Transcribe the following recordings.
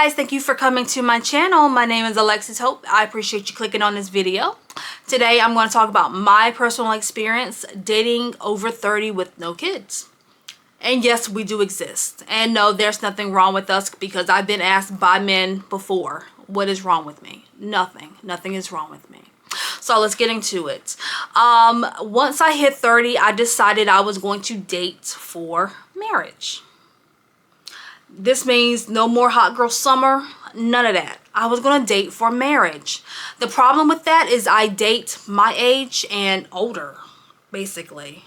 guys, thank you for coming to my channel. My name is Alexis Hope. I appreciate you clicking on this video. Today I'm going to talk about my personal experience dating over 30 with no kids. And yes, we do exist. And no, there's nothing wrong with us, because I've been asked by men before, what is wrong with me? Nothing is wrong with me. So let's get into it. Once I hit 30, I decided I was going to date for marriage. This means no more hot girl summer, none of that. I was going to date for marriage. The problem with that is I date my age and older, basically.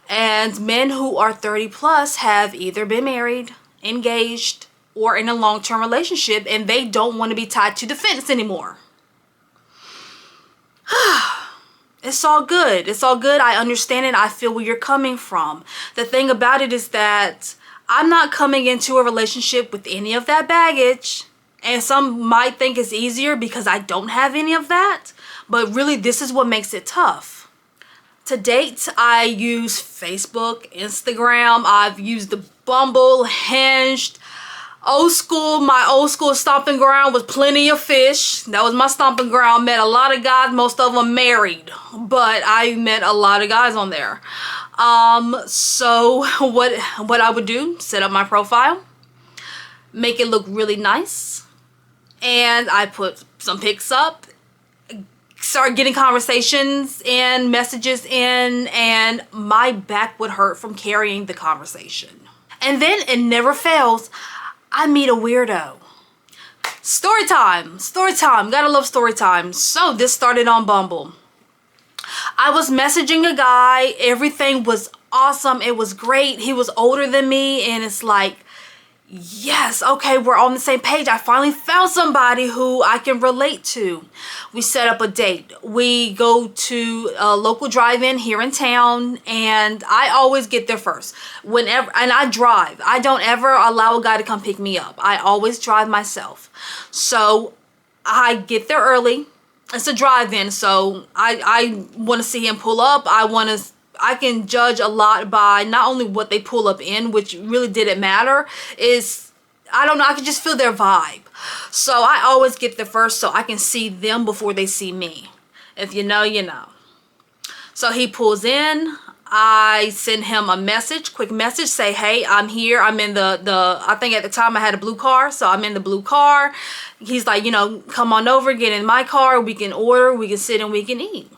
And men who are 30 plus have either been married, engaged, or in a long-term relationship, and they don't want to be tied to the fence anymore. It's all good. It's all good. I understand it. I feel where you're coming from. The thing about it is that I'm not coming into a relationship with any of that baggage. And some might think it's easier because I don't have any of that. But really, this is what makes it tough. To date, I use Facebook, Instagram. I've used the Bumble, Hinge. My old school stomping ground was Plenty of Fish. That was my stomping ground. Met a lot of guys, most of them married, but I met a lot of guys on there. So what I would do, set up my profile, make it look really nice, and I put some pics up, start getting conversations and messages in, and my back would hurt from carrying the conversation. And then it never fails, I meet a weirdo. Story time. Gotta love story time. So this started on Bumble. I was messaging a guy. Everything was awesome. It was great. He was older than me, and it's like, yes, okay, we're on the same page. I finally found somebody who I can relate to. We set up a date. We go to a local drive-in here in town, and I always get there first. And I drive. I don't ever allow a guy to come pick me up. I always drive myself. So I get there early. It's a drive-in, so I want to see him pull up. I can judge a lot by not only what they pull up in, which really didn't matter, is, I don't know, I can just feel their vibe. So I always get there first so I can see them before they see me. If you know, you know. So he pulls in. I send him a message, quick message, say, hey, I'm here. I'm in I think at the time I had a blue car, so I'm in the blue car. He's like, you know, come on over, get in my car. We can order, we can sit, and we can eat.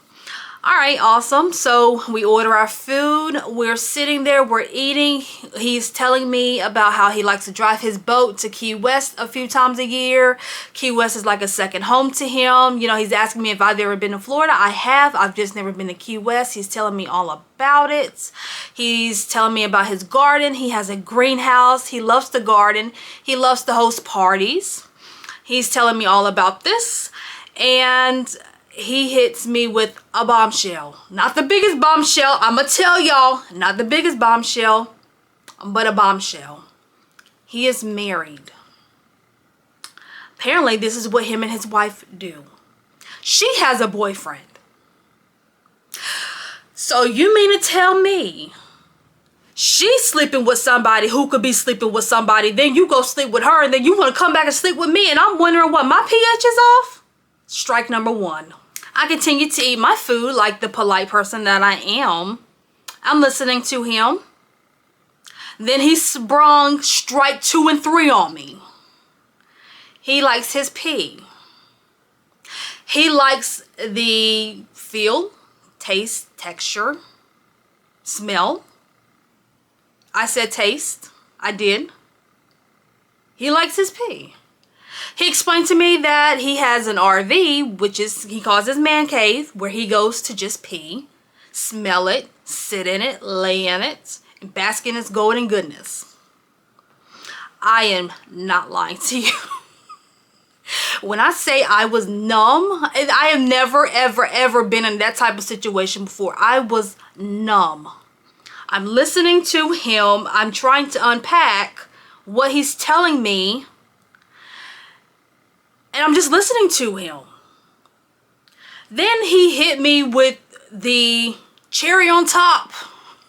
All right, awesome. So we order our food. We're sitting there, we're eating. He's telling me about how he likes to drive his boat to Key West a few times a year. Key West is like a second home to him. You know, he's asking me if I've ever been to Florida. I have. I've just never been to Key West. He's telling me all about it. He's telling me about his garden. He has a greenhouse. He loves to garden. He loves to host parties. He's telling me all about this. And he hits me with a bombshell. Not the biggest bombshell, I'm gonna tell y'all. Not the biggest bombshell, but a bombshell. He is married. Apparently, this is what him and his wife do. She has a boyfriend. So you mean to tell me she's sleeping with somebody who could be sleeping with somebody, then you go sleep with her, and then you want to come back and sleep with me, and I'm wondering what, my pH is off? Strike number one. I continue to eat my food like the polite person that I am. I'm listening to him. Then he sprung strike 2 and 3 on me. He likes his pee. He likes the feel, taste, texture, smell. I said taste. I did. He likes his pee. He explained to me that he has an RV, which is, he calls his man cave, where he goes to just pee, smell it, sit in it, lay in it, and bask in its golden goodness. I am not lying to you. When I say I was numb, I have never, ever, ever been in that type of situation before. I was numb. I'm listening to him. I'm trying to unpack what he's telling me. And I'm just listening to him. Then he hit me with the cherry on top.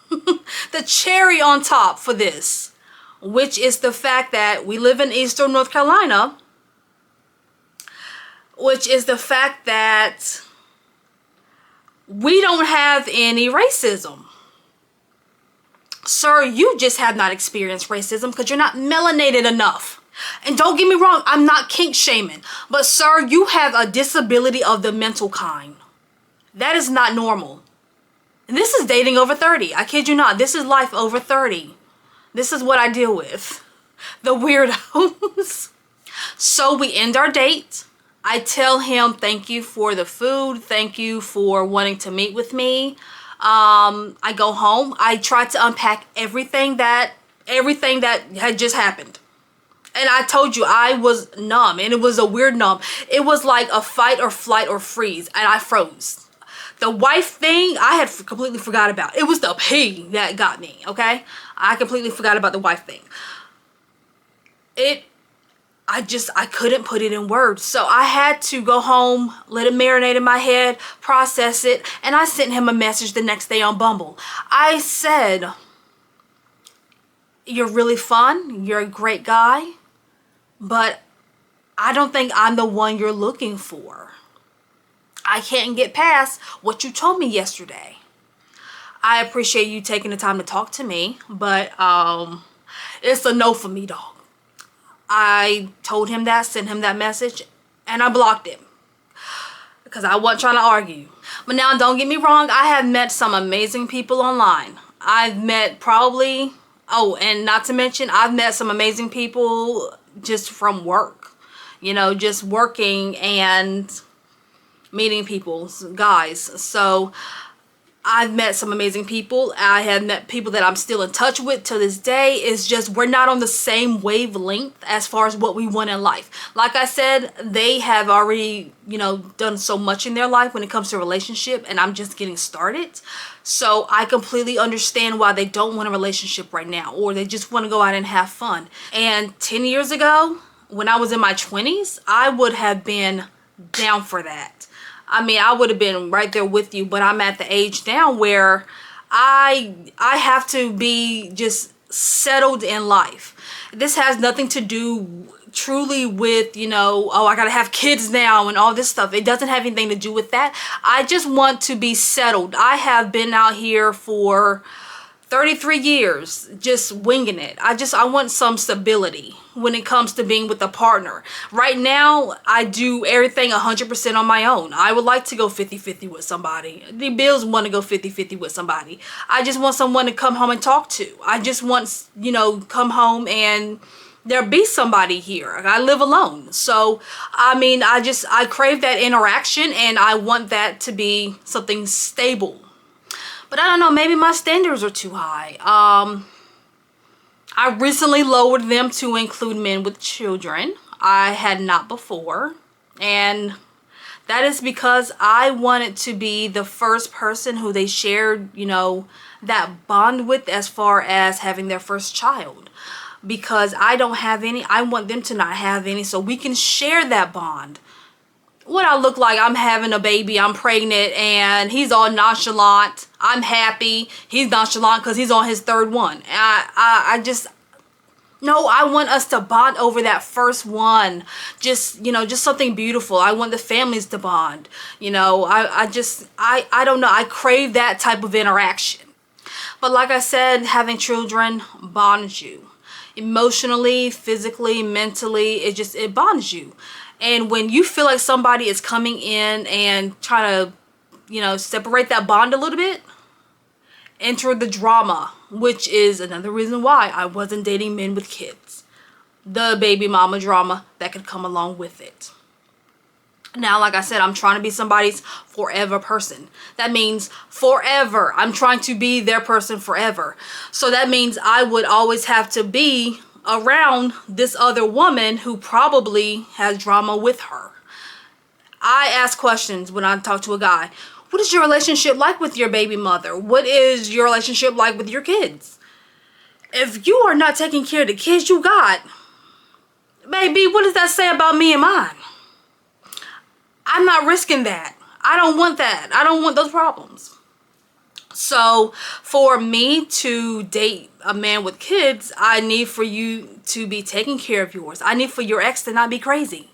The cherry on top for this, which is the fact that we live in Eastern North Carolina, which is the fact that we don't have any racism. Sir, you just have not experienced racism because you're not melanated enough. And don't get me wrong, I'm not kink shaming. But sir, you have a disability of the mental kind. That is not normal. And this is dating over 30. I kid you not. This is life over 30. This is what I deal with. The weirdos. So we end our date. I tell him thank you for the food. Thank you for wanting to meet with me. I go home. I try to unpack everything that had just happened. And I told you I was numb, and it was a weird numb. It was like a fight or flight or freeze, and I froze. The wife thing, I had completely forgot about. It was the pee that got me, okay? I completely forgot about the wife thing. I couldn't put it in words. So I had to go home, let it marinate in my head, process it, and I sent him a message the next day on Bumble. I said, you're really fun, you're a great guy, but I don't think I'm the one you're looking for. I can't get past what you told me yesterday. I appreciate you taking the time to talk to me, but it's a no for me, dog. I told him that, sent him that message, and I blocked him because I wasn't trying to argue. But now, don't get me wrong, I have met some amazing people online. I've met probably, oh, and not to mention, I've met some amazing people just from work. You know, just working and meeting people, guys. So I've met some amazing people. I have met people that I'm still in touch with to this day. It's just we're not on the same wavelength as far as what we want in life. Like I said, they have already, you know, done so much in their life when it comes to a relationship, and I'm just getting started. So I completely understand why they don't want a relationship right now, or they just want to go out and have fun. And 10 years ago, when I was in my 20s, I would have been down for that. I mean, I would have been right there with you, but I'm at the age now where I have to be just settled in life. This has nothing to do truly with, you know, oh, I gotta have kids now and all this stuff. It doesn't have anything to do with that. I just want to be settled. I have been out here for 33 years just winging it. I want some stability when it comes to being with a partner. Right now, I do everything 100% on my own. I would like to go 50-50 with somebody. The Bills want to go 50-50 with somebody. I just want someone to come home and talk to. I just want, you know, come home and there be somebody here. I live alone. So, I mean, I crave that interaction, and I want that to be something stable. But I don't know, maybe my standards are too high. I recently lowered them to include men with children. I had not before. And that is because I wanted to be the first person who they shared, you know, that bond with as far as having their first child. Because I don't have any, I want them to not have any, so we can share that bond. What I look like, I'm having a baby, I'm pregnant, and he's all nonchalant. I'm happy. He's nonchalant because he's on his third one. I just, no, I want us to bond over that first one. Just, you know, just something beautiful. I want the families to bond. You know, I don't know. I crave that type of interaction. But like I said, having children bonds you. Emotionally, physically, mentally, it bonds you. And when you feel like somebody is coming in and trying to, you know, separate that bond a little bit, enter the drama, which is another reason why I wasn't dating men with kids. The baby mama drama that could come along with it. Now, like I said, I'm trying to be somebody's forever person. That means forever. I'm trying to be their person forever. So that means I would always have to be around this other woman who probably has drama with her. I ask questions when I talk to a guy. What is your relationship like with your baby mother? What is your relationship like with your kids? If you are not taking care of the kids you got, baby, what does that say about me and mine? I'm not risking that. I don't want that. I don't want those problems. So for me to date a man with kids, I need for you to be taking care of yours. I need for your ex to not be crazy.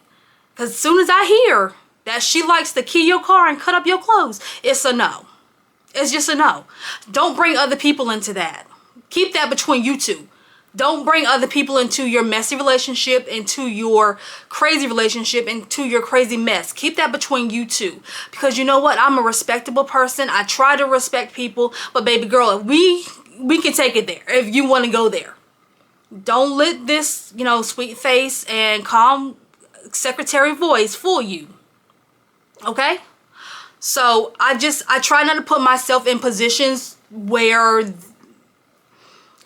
Because as soon as I hear that she likes to key your car and cut up your clothes, it's a no. It's just a no. Don't bring other people into that. Keep that between you two. Don't bring other people into your messy relationship, into your crazy relationship, into your crazy mess. Keep that between you two. Because you know what? I'm a respectable person. I try to respect people. But baby girl, we can take it there if you want to go there. Don't let this, you know, sweet face and calm secretary voice fool you. Okay? So I try not to put myself in positions where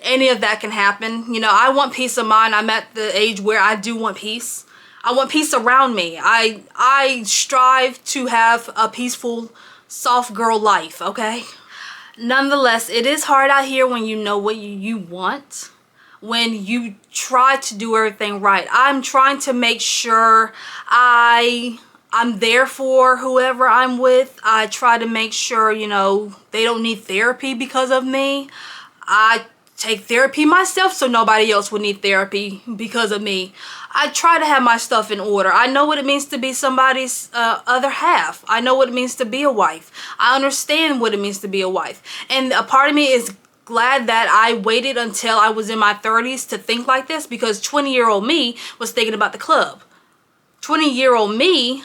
any of that can happen. You know, I want peace of mind. I'm at the age where I do want peace. I want peace around me. I strive to have a peaceful, soft girl life, okay? Nonetheless, it is hard out here when you know what you want, when you try to do everything right. I'm trying to make sure I'm there for whoever I'm with. I try to make sure, you know, they don't need therapy because of me. I take therapy myself so nobody else would need therapy because of me. I try to have my stuff in order. I know what it means to be somebody's other half. I know what it means to be a wife. I understand what it means to be a wife. And a part of me is glad that I waited until I was in my 30s to think like this, because 20-year-old me was thinking about the club. 20-year-old me,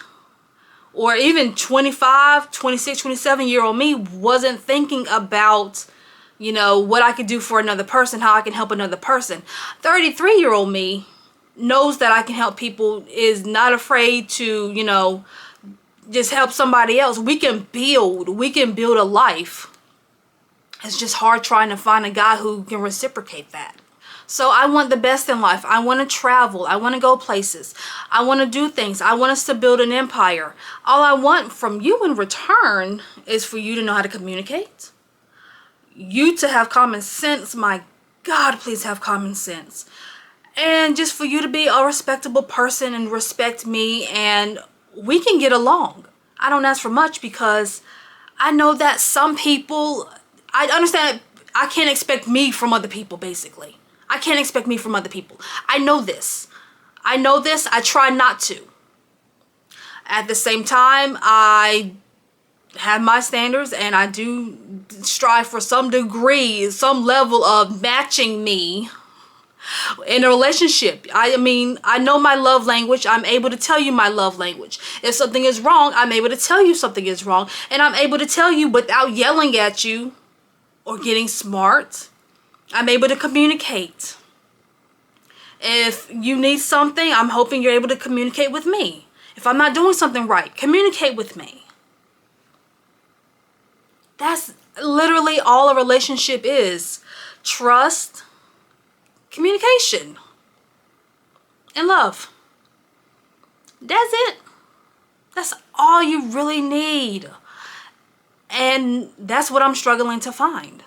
or even 25, 26, 27-year-old me wasn't thinking about, you know, what I could do for another person, how I can help another person. 33-year-old me knows that I can help people, is not afraid to, you know, just help somebody else. We can build a life. It's just hard trying to find a guy who can reciprocate that. So I want the best in life. I want to travel. I want to go places. I want to do things. I want us to build an empire. All I want from you in return is for you to know how to communicate. You to have common sense. My God, please have common sense. And just for you to be a respectable person and respect me, and we can get along. I don't ask for much, because I know that some people, I understand that I can't expect me from other people, basically. I can't expect me from other people. I know this. I know this. I try not to. At the same time, I have my standards, and I do strive for some degree, some level of matching me in a relationship. I mean, I know my love language. I'm able to tell you my love language. If something is wrong, I'm able to tell you something is wrong. And I'm able to tell you without yelling at you or getting smart. I'm able to communicate. If you need something, I'm hoping you're able to communicate with me. If I'm not doing something right, communicate with me. That's literally all a relationship is. Trust, communication, and love. That's it. That's all you really need. And that's what I'm struggling to find.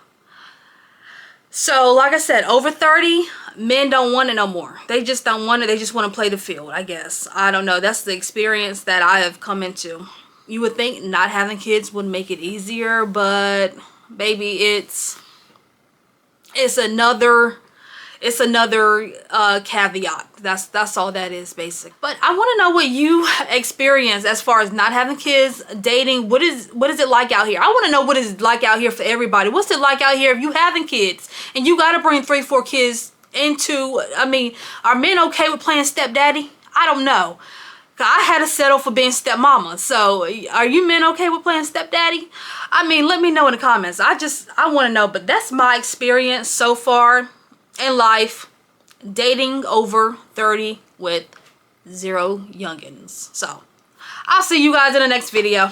So, like I said, over 30, men don't want it no more. They just don't want it. They just want to play the field, I guess. I don't know. That's the experience that I have come into. You would think not having kids would make it easier, but baby, it's another caveat. That's all that is, basic. But I want to know what you experience as far as not having kids, dating. What is it like out here? I want to know what it's like out here for everybody. What's it like out here if you having kids and you got to bring 3-4 kids into, I mean, are men okay with playing stepdaddy? I don't know. I had to settle for being stepmama. So are you men okay with playing stepdaddy? I mean, let me know in the comments. I want to know. But that's my experience so far in life, dating over 30 with 0 youngins. So I'll see you guys in the next video.